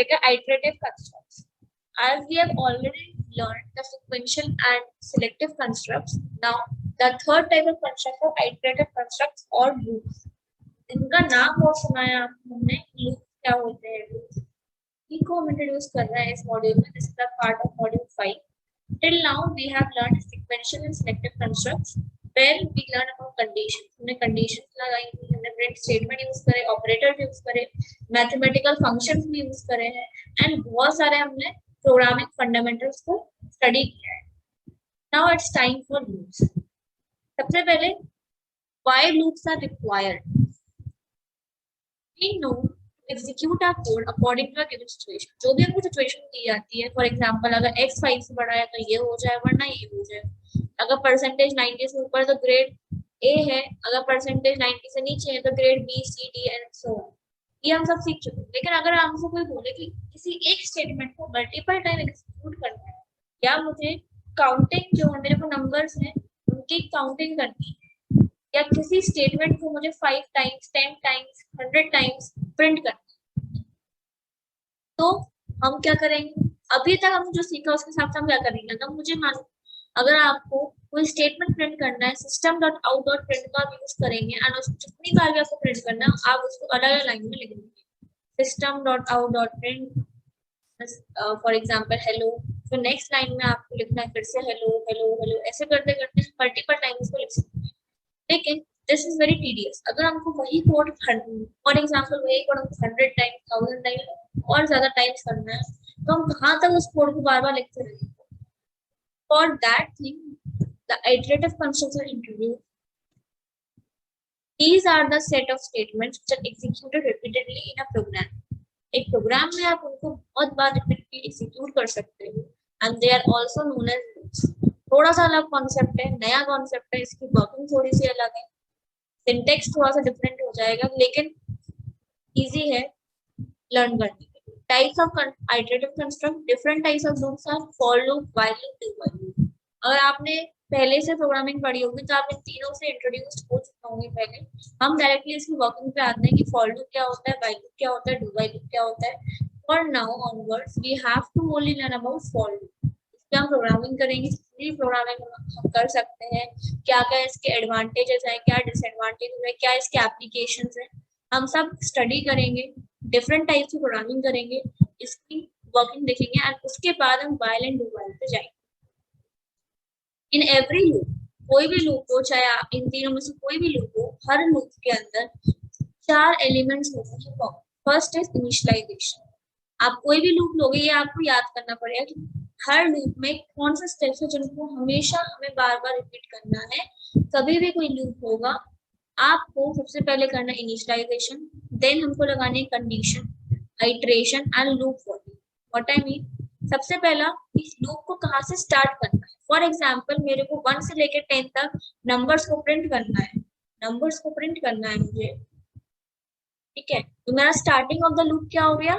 Topic है iterative constructs. As we have already learned the sequential and selective constructs, now the third type of construct of iterative constructs or loops. इनका नाम बहुत सुना है आपने. Loop क्या होते हैं? लूप को हम इंट्रोड्यूस कर रहे हैं इस मॉड्यूल में. This is the part of module 5. Till now we have learned sequential and selective constructs where we learn about conditions. हमने conditions लगाई थी, हमने print statement यूज करे, ऑपरेटर यूज करे, मैथमेटिकल फंक्शंस भी यूज करे हैं, एंड बहुत सारे हमने प्रोग्रामिंग फंडामेंटल्स को स्टडी किया है. Now it's time for loops. सबसे पहले why loops are required. We know execute our code according to a given situation. जो भी हमको सिचुएशन दी जाती है, फॉर एग्जांपल अगर x 5 से बड़ा है तो ये हो जाए, वरना ये हो जाए. अगर परसेंटेज 90 से ऊपर तो ग्रेड A है, अगर परसेंटेज 90 से नीचे है तो grade B, C, D and so on. ये हम सब सीख चुके हैं. लेकिन अगर हमसे कोई बोले कि किसी एक स्टेटमेंट को मल्टीपल टाइम एग्जीक्यूट करना है, या मुझे काउंटिंग जो मेरे को नंबर्स हैं उनकी काउंटिंग करनी है, या किसी स्टेटमेंट को मुझे 5 टाइम्स 10 टाइम्स 100 टाइम्स प्रिंट करना है, तो हम क्या करेंगे? अभी तक हम जो सीखा उसके हिसाब से हम क्या करेंगे. अगर मुझे मानो अगर आपको कोई स्टेटमेंट प्रिंट करना है, system.out.print का यूज करेंगे एंड उसको जितनी बार भी आपको प्रिंट करना है आप उसको अलग अलग लाइन में लिख देंगे. system.out.print फॉर एग्जांपल हेलो, तो नेक्स्ट लाइन में आपको लिखना है फिर से हेलो हेलो हेलो. ऐसे करते करते मल्टीपल टाइम्स को लिख सकते हैं. लेकिन दिस इज वेरी टीडियस. अगर हमको वही कोड फॉर एग्जांपल वही कोड हमको 100 टाइम्स 1000 टाइम्स और ज्यादा टाइम्स करना है, तो हम कहाँ तक उस कोड को बार बार लिखते रहेंगे. For that thing, the iterative constructs are introduced. These are the set of statements which are executed repeatedly in a program. एक प्रोग्राम में आप उनको बहुत बार रिपीटली एग्जीक्यूट कर सकते हो, and they are also known as loops. थोड़ा सा अलग कॉन्सेप्ट है, नया कॉन्सेप्ट है, इसकी वर्किंग थोड़ी सी अलग है, सिंटेक्स थोड़ा सा डिफरेंट हो जाएगा, लेकिन इजी है लर्न करने. Types of iterative construct, different types of loops are for loop, while loop, do while loop. अगर आपने पहले से प्रोग्रामिंग पढ़ी होगी तो आप इन तीनों से इंट्रोड्यूस हो चुके होंगे पहले. हम डायरेक्टली इसकी वर्किंग पे आते हैं कि for loop क्या होता है, while loop क्या होता है, do while loop क्या होता है. For now onwards we have to only learn about for loop. इसमें हम प्रोग्रामिंग करेंगे, जितनी प्रोग्रामिंग हम कर सकते हैं, क्या क्या इसके एडवांटेजेस हैं, क्या डिसएडवांटेजेस है, क्या इसके एप्लीकेशंस हैं, हम सब स्टडी करेंगे. डिफरेंट टाइप की प्रोग्रामिंग करेंगे, इसकी वर्किंग देखेंगे, एंड उसके बाद हम while एंड do while पे जाएंगे. इन एवरी लूप, कोई भी लूप हो, चाहे इन तीनों में से कोई भी लूप हो, हर लूप के अंदर 4 एलिमेंट्स होते हैं. First is initialization. आप कोई भी लूप लोगे, ये आपको याद करना पड़ेगा कि हर लूप में कौन से स्टेप्स है जिनको हमेशा हमें बार बार रिपीट करना है. कभी भी कोई लूप होगा, आपको सबसे पहले करना इनिशियलाइजेशन, देन हमको लगाने condition, iteration and loop for. What I mean, सबसे पहला इस लूप को कहाँ से स्टार्ट करना है. फॉर एग्जांपल मेरे को 1 से लेकर 10 तक नंबर्स को प्रिंट करना है, नंबर्स को प्रिंट करना है मुझे, ठीक है. तो मेरा स्टार्टिंग ऑफ द लूप क्या हो गया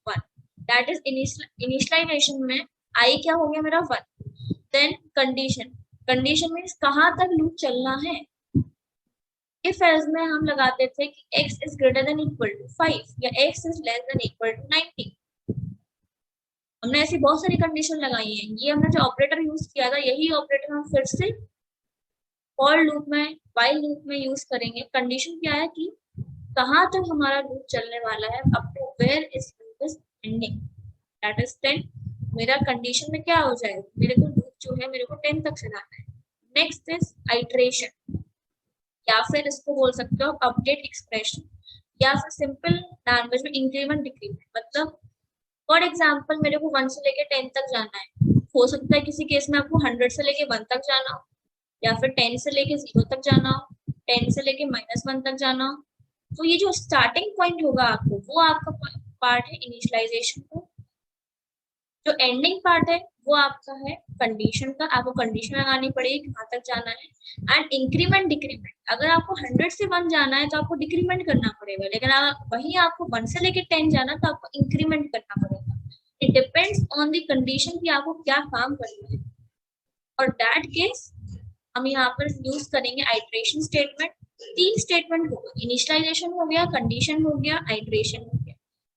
1, दैट इज इनिशियलाइजेशन में आई क्या हो गया मेरा 1. देन कंडीशन, कंडीशन मींस कहाँ तक लूप चलना है. इफ एल्स में हम लगाते थे कि x is greater than equal to 5 या x is less than equal to 90. हमने ऐसी बहुत सारी कंडीशन लगाई हैं. ये हमने जो ऑपरेटर यूज किया था, यही ऑपरेटर हम फिर से फॉर लूप में, while लूप में यूज करेंगे. कंडीशन क्या है कि कहाँ तक हमारा लूप चलने वाला है, अप टू वेयर इस loop is ending, that is 10. मेरा कंडीशन में क्या हो जाएगा, मेरे को लूप जो है मेरे को 10 तक चलाना है. नेक्स्ट इज आइटरेशन, या फिर इसको बोल सकते हो अपडेट एक्सप्रेशन, या फिर सिंपल लैंग्वेज में इंक्रीमेंट डिक्रीमेंट. मतलब फॉर एग्जांपल मेरे को 1 से लेके 10 तक जाना है, हो सकता है किसी केस में आपको 100 से लेके 1 तक जाना हो, या फिर 10 से लेके 0 तक जाना हो, 10 से लेके -1 तक जाना हो. तो ये जो स्टार्टिंग पॉइंट होगा आपको, वो आपका पार्ट है इनिशियलाइजेशन का. जो एंडिंग पार्ट है वो आपका है कंडीशन का. आपको कंडीशन लगानी पड़ेगी कहाँ तक जाना है. एंड इंक्रीमेंट डिक्रीमेंट, अगर आपको 100 से 1 जाना है तो आपको डिक्रीमेंट करना पड़ेगा, लेकिन वहीं आपको 1 से लेके 10 जाना तो आपको इंक्रीमेंट करना पड़ेगा. It depends on the condition कि आपको क्या काम करना है. और दैट केस हम यहाँ पर यूज करेंगे आइटरेशन स्टेटमेंट. 3 स्टेटमेंट होगा, इनिशियलाइजेशन हो गया, कंडीशन हो गया, आइटरेशन हो गया.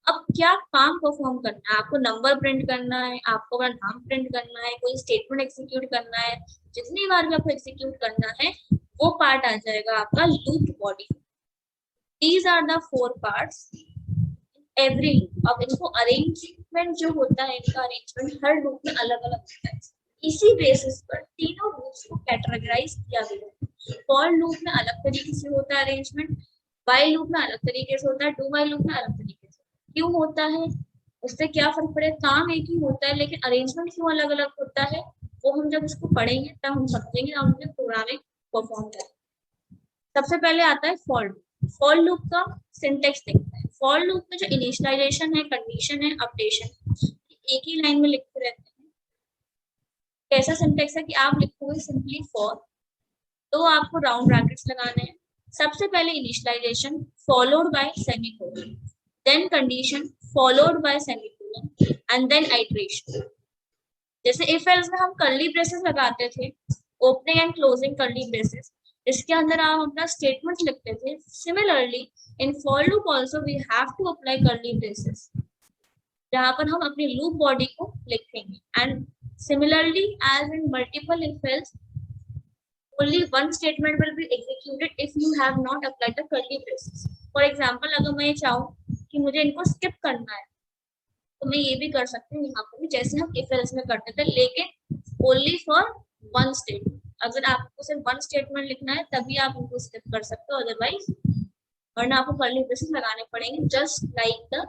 अब क्या काम परफॉर्म करना है, आपको नंबर प्रिंट करना है, आपको अपना नाम प्रिंट करना है, कोई स्टेटमेंट एग्जीक्यूट करना है, जितनी बार भी आपको एग्जीक्यूट करना है वो पार्ट आ जाएगा आपका loop body. These are the 4 parts every loop. अब इनको अरेंजमेंट जो होता है, इनका अरेंजमेंट हर लूप में अलग अलग होता है। इसी बेसिस पर तीनों लूप्स को कैटेगराइज किया गया है। फॉर लूप में अलग तरीके से होता है अरेंजमेंट, व्हाइल लूप में अलग तरीके से होता है, डू व्हाइल लूप में अलग तरीके से। क्यों होता है, उससे क्या फर्क पड़े, काम एक ही होता है लेकिन अरेंजमेंट क्यों अलग अलग होता है, वो हम जब उसको पढ़ेंगे तब हम समझेंगे, हम अपने प्रोग्रामिंग परफॉर्म करेंगे। सबसे पहले आता है फॉर लूप। फॉर लूप का सिंटेक्स देखते हैं। फॉर लूप में जो इनिशियलाइजेशन है, कंडीशन है, अपडेशन, एक ही लाइन में लिखते रहते हैं। कैसा सिंटेक्स है कि आप लिखोगे सिंपली फॉर, तो आपको राउंड ब्रैकेट्स लगाने हैं। सबसे पहले initialization followed by semicolon, then condition followed by semicolon and then iteration. जैसे इफ एल्स में हम कर्ली ब्रेसेस लगाते थे, opening and closing curly braces, इसके अंदर आप अपना स्टेटमेंट लिखते थे। Similarly in for loop also we have to apply curly braces, जहां पर हम अपनी लूप बॉडी को लिखेंगे। And similarly as in multiple if else, only one statement will be executed if you have not applied the curly braces. For example, अगर मैं ये चाहूँ कि मुझे इनको skip करना है, तो मैं ये भी कर सकती हूँ यहाँ पर भी, जैसे हम if else में करते थे, लेकिन only for one statement. अगर आपको सिर्फ one statement लिखना है तभी आप उनको skip कर सकते हो, अदरवाइज वरना आपको curly braces लगाने पड़ेंगे, just like the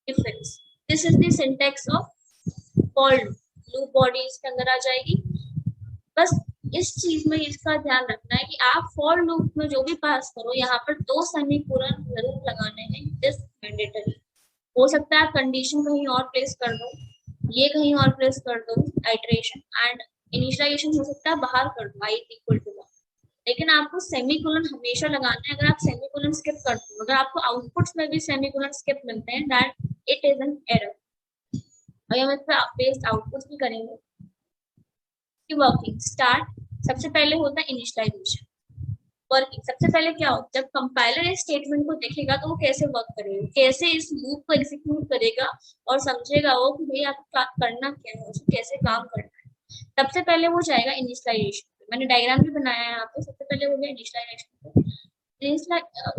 if else. This is the syntax of for loop. Loop body इसके अंदर आ जाएगी। बस इस चीज में इसका ध्यान रखना है कि आप फॉर लूप में जो भी पास करो, यहाँ पर 2 सेमीकोलन जरूर लगाने हैं, दिस मैंडेटरी। हो सकता है आप कंडीशन कहीं और प्लेस कर दो, ये कहीं और प्लेस कर दो, आइटरेशन एंड इनिशियलाइजेशन हो सकता है बाहर कर दो, i इक्वल टू 1, लेकिन आपको सेमीकोलन हमेशा लगाना है। अगर आप सेमीकोलन स्किप कर दो, अगर आपको आउटपुट्स में भी सेमीकोलन स्किप मिलते हैं, that it is an error. और हम इस पर बेस्ड आउटपुट्स भी करेंगे। वर्किंग स्टार्ट, सबसे पहले होता है इनिशियलाइजेशन। वर्किंग सबसे पहले क्या होता है, जब कंपाइलर इस स्टेटमेंट को देखेगा तो वो कैसे वर्क करेगा, कैसे इस लूप को एग्जीक्यूट करेगा और समझेगा वो कि भाई आपको करना क्या है, उसको कैसे काम करना है। सबसे पहले वो जाएगा इनिशियलाइजेशन, मैंने डायग्राम भी बनाया है यहाँ पे। सबसे पहले हो गया इनिशियलाइजेशन,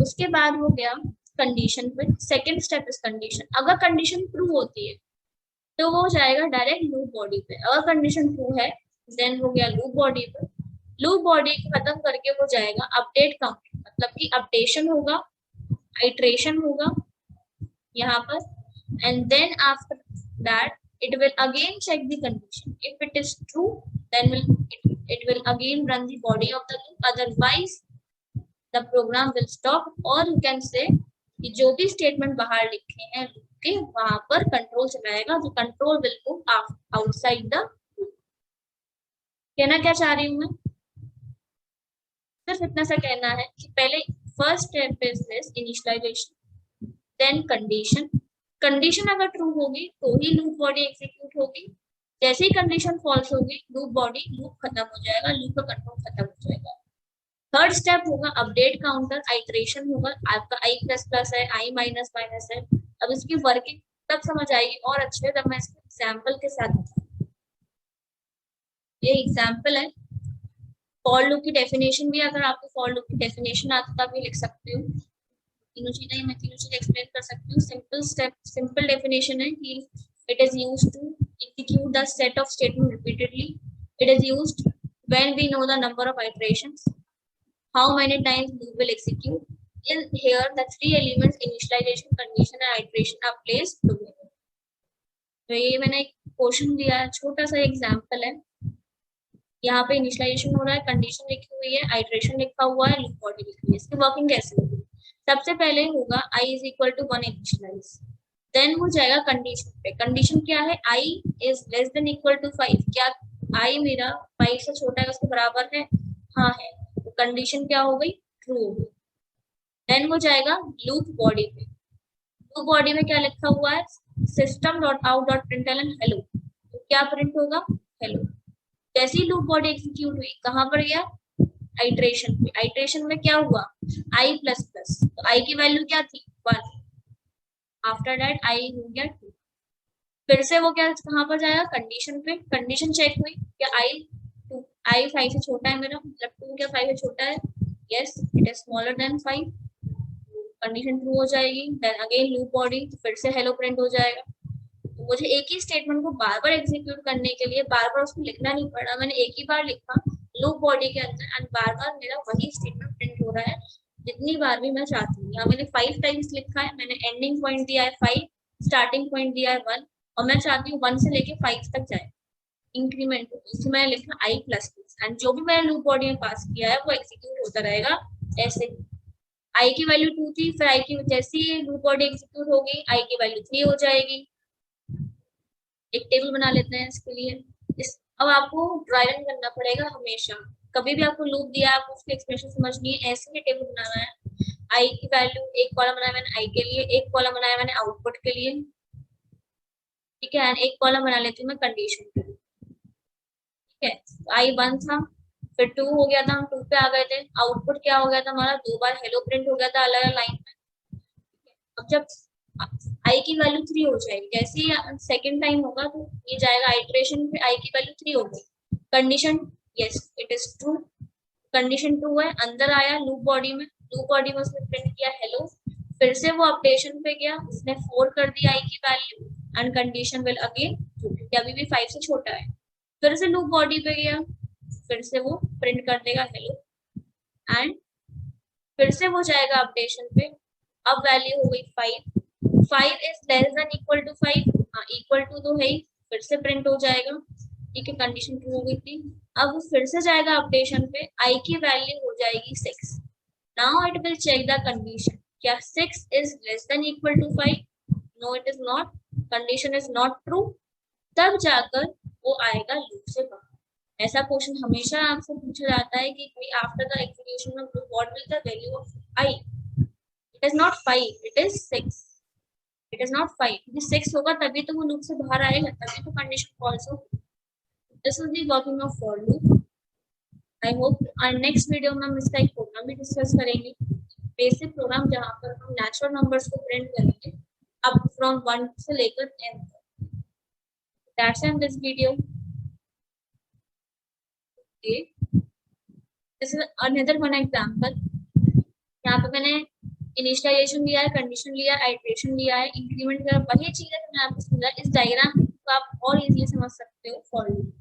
उसके बाद हो गया कंडीशन पे। Second step is condition. अगर कंडीशन ट्रू होती है तो वो जाएगा डायरेक्ट लूप बॉडी पे, अगर कंडीशन ट्रू है देन हो गया लूप बॉडी पे। लूप बॉडी खत्म करके वो जाएगा अपडेट काउंट, मतलब कि अपडेशन होगा, आइटरेशन होगा यहाँ पर, and then after that it will again check the condition. If it is true, then it will again run the body of the loop. Otherwise, the program will stop. और you can say कि जो भी statement बाहर लिखे हैं loop के, वहां पर कंट्रोल चलाएगा, जो control will go outside the loop. कहना क्या चाह रही हूँ मैं, सिर्फ इतना सा कहना है कि पहले first step is this initialization, then condition. Condition अगर ट्रू होगी तो ही लूप बॉडी एग्जीक्यूट होगी, जैसे ही कंडीशन फॉल्स होगी लूप बॉडी, लूप खत्म हो जाएगा, लूप का कंट्रोल खत्म हो जाएगा। थर्ड स्टेप होगा अपडेट काउंटर, आइटरेशन होगा। आपका i प्लस प्लस है, i माइनस माइनस है। अब इसकी वर्किंग तब समझ आएगी और अच्छे से, तब मैं इसके एग्जाम्पल के साथ बताऊंगी। ये एग्जाम्पल है फॉर लूप की डेफिनेशन भी, अगर आपको फॉर लूप की डेफिनेशन आता तब भी लिख सकते हो। तीनों चीजें मैं तीनों चीजें एक्सप्लेन कर सकती हूँ। सिंपल डेफिनेशन है कि it is used to execute the set of statement repeatedly. It is used when we know the number of iterations, how many times loop will execute. In here, the 3 elements initialization, condition and iteration are placed together. तो ये मैंने एक question दिया है, छोटा सा example है। यहाँ पे इनिशियलाइजेशन हो रहा है, कंडीशन लिखी हुई है, आइटरेशन लिखा हुआ है, लूप बॉडी लिखी हुई है। इसकी वर्किंग कैसे होगी, सबसे पहले होगा i is equal to 1 initialize, then वो जाएगा कंडीशन पे। कंडीशन क्या है, i is less than equal to 5। क्या i मेरा 5 से छोटा है, उसके बराबर है, हाँ है, तो कंडीशन क्या हो गई, ट्रू हो गई। देन वो जाएगा लूप बॉडी पे। लूप बॉडी में क्या लिखा हुआ है, system dot out dot println hello, तो क्या प्रिंट होगा, हेलो। जैसे ही लूप बॉडी एग्जीक्यूट हुई, कहां पर गया, आइटरेशन पे। आइटरेशन में क्या हुआ, i प्लस प्लस, तो i की वैल्यू क्या थी, 1। आफ्टर दैट आई हो गया 2, फिर से वो क्या कहाँ पर जाएगा, कंडीशन पे, कंडीशन चेक हुई क्या आई 5 से छोटा है मेरा, मतलब 2 क्या 5 से छोटा है, yes it is smaller than 5, condition true हो जाएगी, देन अगेन लूप बॉडी, तो फिर से हेलो प्रिंट हो जाएगा। तो मुझे एक ही स्टेटमेंट को बार बार एग्जीक्यूट करने के लिए बार बार उसको लिखना नहीं पड़ा, मैंने एक ही बार लिखा लूप बॉडी के अंदर एंड बार बार मेरा वही स्टेटमेंट प्रिंट हो रहा है जितनी बार भी मैं चाहती हूँ। यहाँ मैंने 5 टाइम्स लिखा है, मैंने एंडिंग पॉइंट दिया है 5, स्टार्टिंग पॉइंट दिया है 1, और मैं चाहती हूँ 1 से लेके 5 तक जाए इंक्रीमेंट, इसमें मैंने लिखा आई प्लस प्लस एंड जो भी मैंने लूप बॉडी में पास किया है वो एग्जीक्यूट होता रहेगा ऐसे ही। आई की वैल्यू 2 थी, फिर आई की जैसे ही लूप बॉडी एग्जीक्यूट होगी आई की वैल्यू 3 हो जाएगी। एक टेबल बना लेते हैं इसके लिए। अब आपको ड्राइविंग करना पड़ेगा हमेशा, कभी भी आपको लूप दिया आपको उसकी एक्सप्रेशन समझनी है, ऐसे ही टेबल बनाना है। आई की वैल्यू एक कॉलम बनाया मैंने आई के लिए, एक कॉलम बनाया मैंने आउटपुट के लिए, ठीक है, एक कॉलम बना लेती हूँ मैं कंडीशन के लिए, ठीक है। आई 1 था, फिर 2 हो गया था, हम 2 पे आ गए थे, आउटपुट क्या हो गया था हमारा, 2 बार हेलो प्रिंट हो गया था अलग अलग लाइन में। अब जब आई की वैल्यू 3 हो जाएगी, जैसे ही सेकेंड टाइम होगा तो ये जाएगा आइट्रेशन पे, आई की वैल्यू 3 हो गई, condition yes it is true, condition true है, अंदर आया लूप बॉडी में, लूप बॉडी में उसने प्रिंट किया हेलो, फिर से वो अपडेशन पे गया, उसने 4 कर दी आई की value and condition will again true, क्योंकि अभी भी 5 से छोटा है, फिर से लूप बॉडी पे गया, फिर से वो प्रिंट कर देगा हेलो एंड फिर से वो जाएगा अपडेशन पे, अब वैल्यू हो गई 5, 5 is less than equal to 5, हाँ इक्वल टू तो है ही, फिर से प्रिंट हो जाएगा, ठीक है, कंडीशन ट्रू हो गई थी। अब फिर से जाएगा अपडेशन पे, आई की वैल्यू हो जाएगी 6, now it will check the condition, क्या 6 is less than equal to 5, no it is not, condition is not true, तब जाकर वो आएगा लूप से बाहर। ऐसा क्वेश्चन हमेशा आपसे पूछा जाता है कि after the execution of loop what will the value of I, it is not 5 it is 6, it is not 5, क्योंकि 6 होगा तभी तो वो लूप से बाहर आएगा, तभी तो कंडीशन फॉल्स होगी। This is the working of for loop. I hope और नेक्स्ट वीडियो में हम इसका एक प्रोग्राम भी डिस्कस करेंगे, बेसिक प्रोग्राम जहाँ पर हम नेचुरल नंबर्स को प्रिंट करेंगे अब फ्रॉम 1 से लेकर 10 तक। That's in this video. This is another one example, यहाँ पे मैंने इनिशियलाइजेशन लिया है, कंडीशन लिया है, आइट्रेशन लिया है, इंक्रीमेंट किया, वही चीज है जो मैं आपको समझा, इस डायग्राम को आप और इजीली समझ सकते हो फॉर लूप।